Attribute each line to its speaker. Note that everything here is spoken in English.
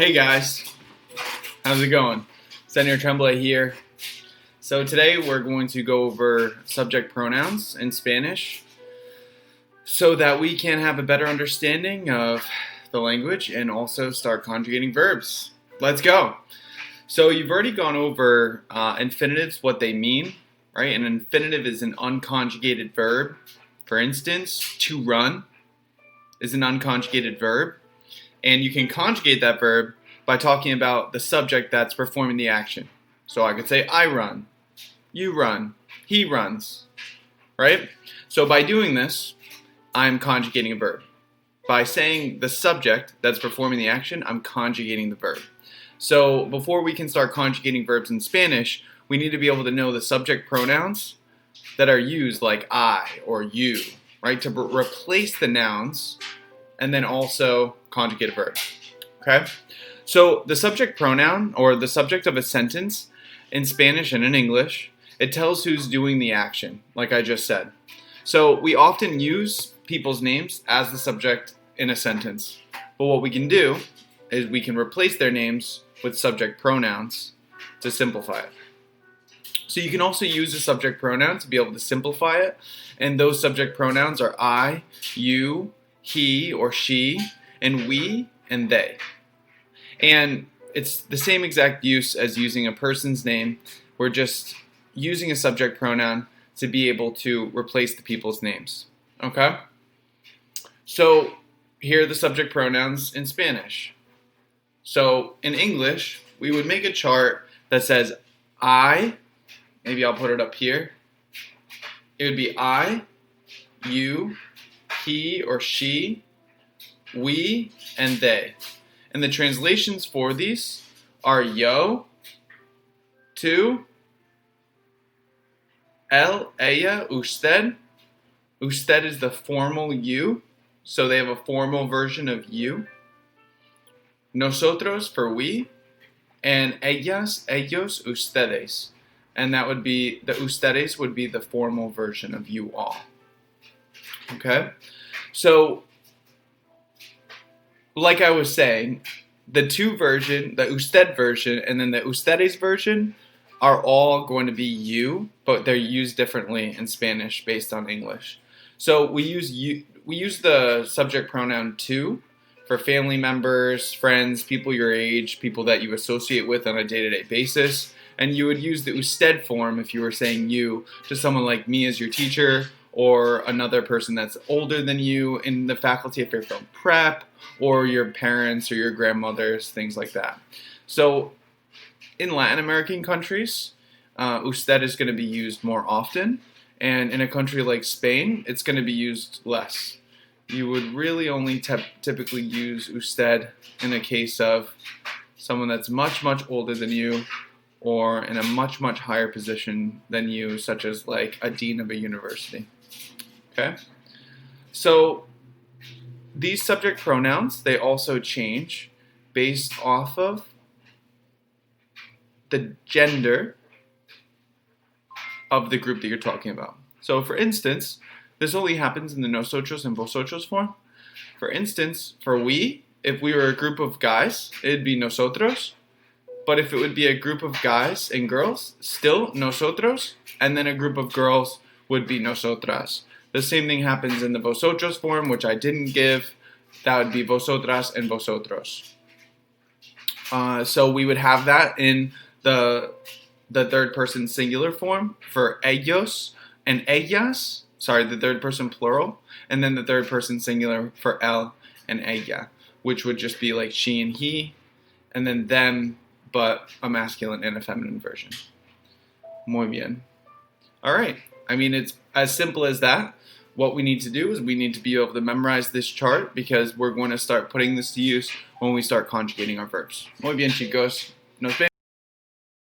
Speaker 1: Hey guys, how's it going? Senator Tremblay here. So today we're going to go over subject pronouns in Spanish so that we can have a better understanding of the language and also start conjugating verbs. Let's go. So you've already gone over infinitives, what they mean, right? An infinitive is an unconjugated verb. For instance, to run is an unconjugated verb. And you can conjugate that verb by talking about the subject that's performing the action. So I could say, I run, you run, he runs, right? So by doing this, I'm conjugating a verb. By saying the subject that's performing the action, I'm conjugating the verb. So before we can start conjugating verbs in Spanish, we need to be able to know the subject pronouns that are used, like I or you, right? To replace the nouns and then also conjugate a verb, okay? So the subject pronoun, or the subject of a sentence, in Spanish and in English, it tells who's doing the action, like I just said. So we often use people's names as the subject in a sentence. But what we can do is we can replace their names with subject pronouns to simplify it. So you can also use a subject pronoun to be able to simplify it, and those subject pronouns are I, you, he or she, and we and they. And it's the same exact use as using a person's name. We're just using a subject pronoun to be able to replace the people's names. Okay? So here are the subject pronouns in Spanish. So in English, we would make a chart that says I, maybe I'll put it up here. It would be I, you, he or she, we, and they. And the translations for these are yo, tú, él, ella, usted. Usted is the formal you, so they have a formal version of you. Nosotros for we, and ellas, ellos, ustedes. And that would be, the ustedes would be the formal version of you all. Okay? So, like I was saying, the two version, the usted version and then the ustedes version are all going to be you, but they're used differently in Spanish based on English. So we use the subject pronoun to for family members, friends, people your age, people that you associate with on a day-to-day basis. And you would use the usted form if you were saying you to someone like me as your teacher, or another person that's older than you in the faculty if you're from prep, or your parents or your grandmothers, things like that. So in Latin American countries, usted is going to be used more often, and in a country like Spain, it's going to be used less. You would really only typically use usted in the case of someone that's much, much older than you, or in a much, much higher position than you, such as like a dean of a university. Okay? So these subject pronouns, they also change based off of the gender of the group that you're talking about. So for instance, this only happens in the nosotros and vosotros form. For instance, for we, if we were a group of guys, it'd be nosotros. But if it would be a group of guys and girls, still nosotros, and then a group of girls would be nosotras. The same thing happens in the vosotros form, which I didn't give. That would be vosotras and vosotros. So we would have that in the third person singular form for ellos and ellas, the third person plural, and then the third person singular for él and ella, which would just be like she and he, and then them, but a masculine and a feminine version. Muy bien. All right. I mean, it's as simple as that. What we need to do is we need to be able to memorize this chart because we're going to start putting this to use when we start conjugating our verbs. Muy bien, chicos. Nos vemos.